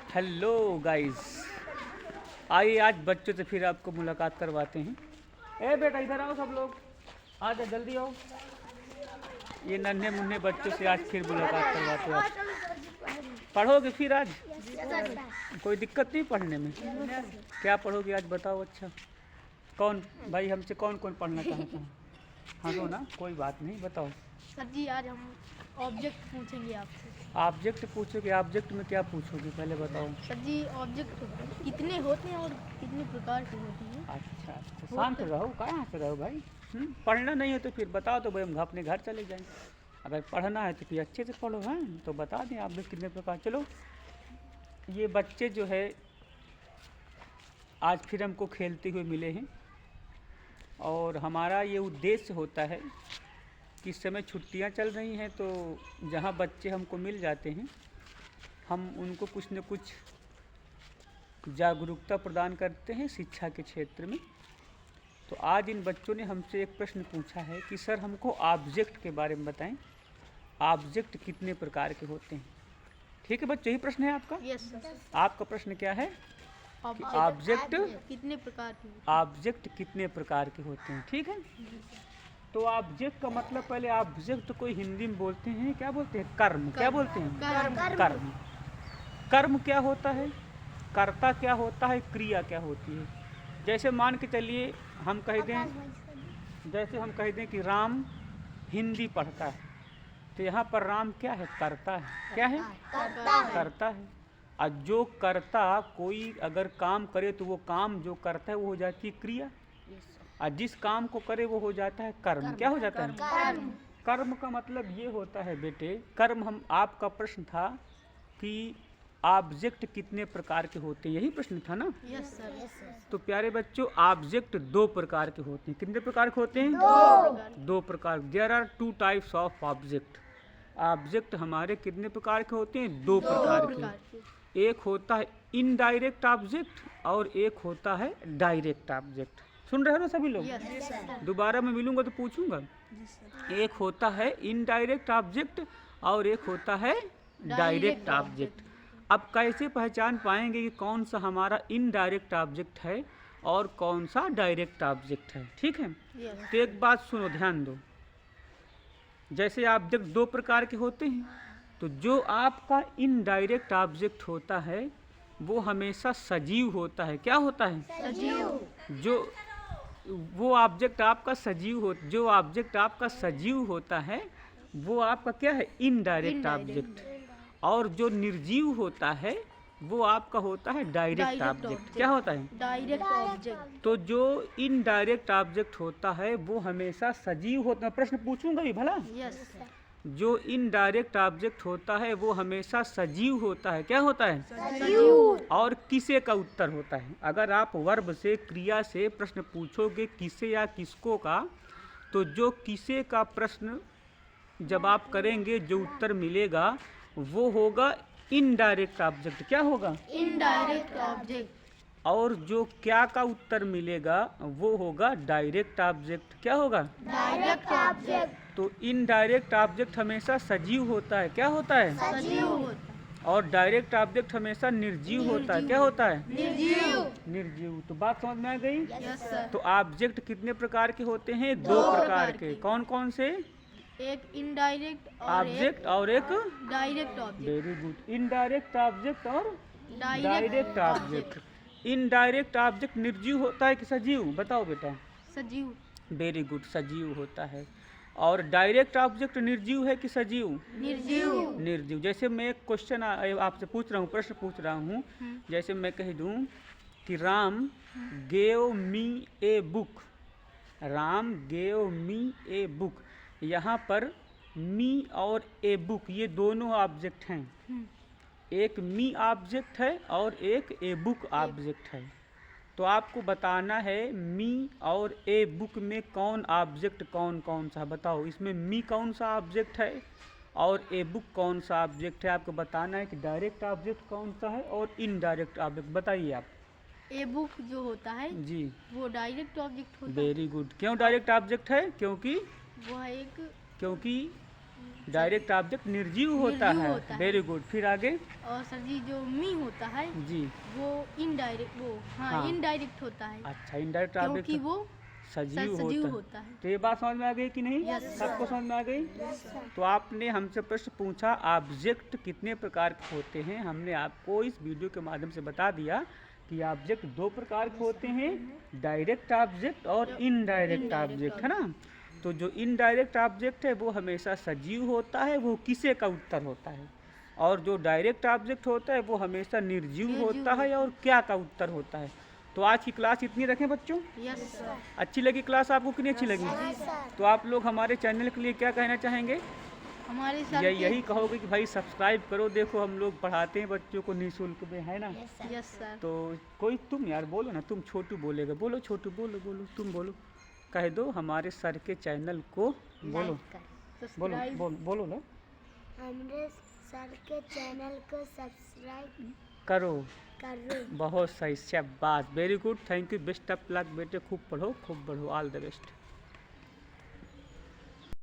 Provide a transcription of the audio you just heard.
Hello guys, आइए आज बच्चों से फिर आपको मुलाकात करवाते हैं। ए बेटा इधर आओ, सब लोग आ जाओ, जल्दी आओ। ये नन्हे मुन्ने बच्चों से आज फिर मुलाकात करवाते हैं। आप पढ़ोगे फिर आज? कोई दिक्कत नहीं पढ़ने में? क्या पढ़ोगे आज बताओ। अच्छा कौन भाई, हमसे कौन कौन पढ़ना चाहता है? हाँ तो ना, कोई बात नहीं, बताओ। सर जी आज हम ऑब्जेक्ट पूछेंगे आपसे। ऑब्जेक्ट पूछोगे? ऑब्जेक्ट में क्या पूछोगे पहले बताओ। सर जी ऑब्जेक्ट कितने होते हैं और कितने प्रकार के होते हैं? अच्छा अच्छा, शांत रहो, कहाँ से रहो भाई। पढ़ना नहीं है तो फिर बताओ, तो भाई हम अपने घर चले जाएंगे। अगर पढ़ना है तो फिर अच्छे से पढ़ो। हैं तो बता दें आप भी कितने प्रकार। चलो ये बच्चे जो है आज फिर हमको खेलते हुए मिले हैं, और हमारा ये उद्देश्य होता है कि इस समय छुट्टियां चल रही हैं, तो जहां बच्चे हमको मिल जाते हैं हम उनको कुछ न कुछ जागरूकता प्रदान करते हैं शिक्षा के क्षेत्र में। तो आज इन बच्चों ने हमसे एक प्रश्न पूछा है कि सर हमको ऑब्जेक्ट के बारे में बताएं, ऑब्जेक्ट कितने प्रकार के होते हैं। ठीक है बच्चों, यही प्रश्न है आपका? Yes sir. आपका प्रश्न क्या है कि ऑब्जेक्ट कितने प्रकार के? ऑब्जेक्ट कितने प्रकार के होते हैं। ठीक है, तो ऑब्जेक्ट का मतलब पहले ऑब्जेक्ट को हिंदी में बोलते हैं, क्या बोलते हैं? कर्म। क्या बोलते हैं? कर्म। कर्म क्या होता है? कर्ता क्या होता है? क्रिया क्या होती है? जैसे मान के चलिए हम कह दें, जैसे हम कह दें कि राम हिंदी पढ़ता है, तो यहाँ पर राम क्या है? कर्ता है। क्या है? कर्ता है। और जो कर्ता कोई अगर काम करे तो वो काम जो करता है वो हो जाती है क्रिया, और जिस काम को करे वो हो जाता है कर्म। क्या हो जाता है? कर्म का मतलब ये होता है बेटे, कर्म हम आपका प्रश्न था कि ऑब्जेक्ट कितने प्रकार के होते हैं, यही प्रश्न था ना? Yes sir. तो प्यारे बच्चों ऑब्जेक्ट दो प्रकार के होते हैं। कितने प्रकार के होते हैं? दो प्रकार। There are two types of object. Object हमारे कितने प्रकार के होते हैं? दो प्रकार के। एक होता है इनडायरेक्ट ऑब्जेक्ट और एक होता है डायरेक्ट ऑब्जेक्ट। सुन रहे हो ना सभी लोग? दोबारा मैं मिलूंगा तो पूछूंगा। एक होता है इनडायरेक्ट ऑब्जेक्ट और एक होता है डायरेक्ट ऑब्जेक्ट। अब कैसे पहचान पाएंगे कि कौन सा हमारा इनडायरेक्ट ऑब्जेक्ट है और कौन सा डायरेक्ट ऑब्जेक्ट है? ठीक है, तो एक बात सुनो, ध्यान दो। जैसे ऑब्जेक्ट दो प्रकार के होते हैं, तो जो आपका इनडायरेक्ट ऑब्जेक्ट होता है वो हमेशा सजीव होता है। क्या होता है? सजीव। जो वो ऑब्जेक्ट आपका सजीव हो, जो ऑब्जेक्ट आपका सजीव होता है वो आपका क्या है? Indirect object. और जो निर्जीव होता है वो आपका होता है डायरेक्ट ऑब्जेक्ट। क्या होता है? Direct object. तो जो इनडायरेक्ट ऑब्जेक्ट होता है वो हमेशा सजीव होता है। प्रश्न पूछूंगा भी भला? यस। जो इनडायरेक्ट ऑब्जेक्ट होता है वो हमेशा सजीव होता है। क्या होता है? सजीव। और किसे का उत्तर होता है। अगर आप वर्ब से, क्रिया से प्रश्न पूछोगे किसे या किसको का, तो जो किसे का प्रश्न जब आप करेंगे जो उत्तर मिलेगा वो होगा इनडायरेक्ट ऑब्जेक्ट। क्या होगा? Indirect object. और जो क्या का उत्तर मिलेगा वो होगा डायरेक्ट ऑब्जेक्ट। क्या होगा? Direct object. तो इनडायरेक्ट ऑब्जेक्ट हमेशा सजीव होता है। क्या होता है? सजीव होता। और डायरेक्ट ऑब्जेक्ट हमेशा निर्जीव होता है। क्या होता है? निर्जीव। निर्जीव। तो बात समझ में आ गई? Yes sir. तो ऑब्जेक्ट कितने प्रकार के होते हैं? दो प्रकार के। कौन कौन से? एक इनडायरेक्ट ऑब्जेक्ट और एक direct object. Very good. Indirect object और direct object. Object. Indirect object निर्जीव होता है कि सजीव? बताओ बेटा। सजीव। वेरी गुड, सजीव होता है। और डायरेक्ट ऑब्जेक्ट निर्जीव है कि सजीव? निर्जीव। निर्जीव। जैसे मैं एक क्वेश्चन आपसे पूछ रहा हूँ, प्रश्न पूछ रहा हूँ, जैसे मैं कह दूँ कि Ram gave me a book. Ram gave me a book. यहाँ पर मी और ए बुक ये दोनों ऑब्जेक्ट हैं। एक मी ऑब्जेक्ट है और एक ए बुक ऑब्जेक्ट है। तो आपको बताना है मी और ए बुक में कौन ऑब्जेक्ट कौन कौन सा। बताओ इसमें मी कौन सा ऑब्जेक्ट है और ए बुक कौन सा ऑब्जेक्ट है। आपको बताना है कि डायरेक्ट ऑब्जेक्ट कौन सा है और इनडायरेक्ट ऑब्जेक्ट। बताइए आप। ए बुक जो होता है जी, वो डायरेक्ट ऑब्जेक्ट होता है। Very good. क्यों डायरेक्ट ऑब्जेक्ट है? क्योंकि वो है एक क्योंकि डायरेक्ट ऑब्जेक्ट निर्जीव होता निर्जीव है। होता है। वेरी गुड, फिर आगे। और सर जी जो मी होता है जी, वो इनडायरेक्ट हाँ। इनडायरेक्ट होता है अच्छा, इनडायरेक्ट क्योंकि ऑब्जेक्ट वो सजीव सजीव होता है। होता है। तो ये बात समझ में आ गई कि नहीं? Yes, sir. सबको समझ में आ गई? तो आपने हमसे प्रश्न पूछा ऑब्जेक्ट कितने प्रकार के होते हैं। हमने आपको इस वीडियो के माध्यम से बता दिया कि ऑब्जेक्ट दो प्रकार के होते हैं, डायरेक्ट ऑब्जेक्ट और इनडायरेक्ट Indirect ऑब्जेक्ट, है ना। तो जो इनडायरेक्ट ऑब्जेक्ट है वो हमेशा सजीव होता है, वो किसे का उत्तर होता है। और जो डायरेक्ट ऑब्जेक्ट होता है वो हमेशा निर्जीव निर्जीव होता है होता और क्या का उत्तर होता है। तो आज की क्लास इतनी रखें बच्चों। Yes sir. अच्छी लगी क्लास आपको कि नहीं अच्छी लगी? तो आप लोग हमारे चैनल के लिए क्या कहना चाहेंगे? हमारे सर यही कहोगे कि भाई सब्सक्राइब करो, देखो हम लोग पढ़ाते हैं बच्चों को निःशुल्क में, है ना। Yes sir. तो कोई तुम यार बोलो ना, तुम छोटू बोलेगा, बोलो छोटू, बोलो बोलो, तुम बोलो, कह दो हमारे सर के चैनल को, बोलो बोलो सब्सक्राइब बोलो ना, हमारे सर के चैनल को सब्सक्राइब करो। करो। बहुत सही, शाबाश, very good, thank you, best of luck बेटे, खूब पढ़ो खूब बढ़ो, ऑल द बेस्ट।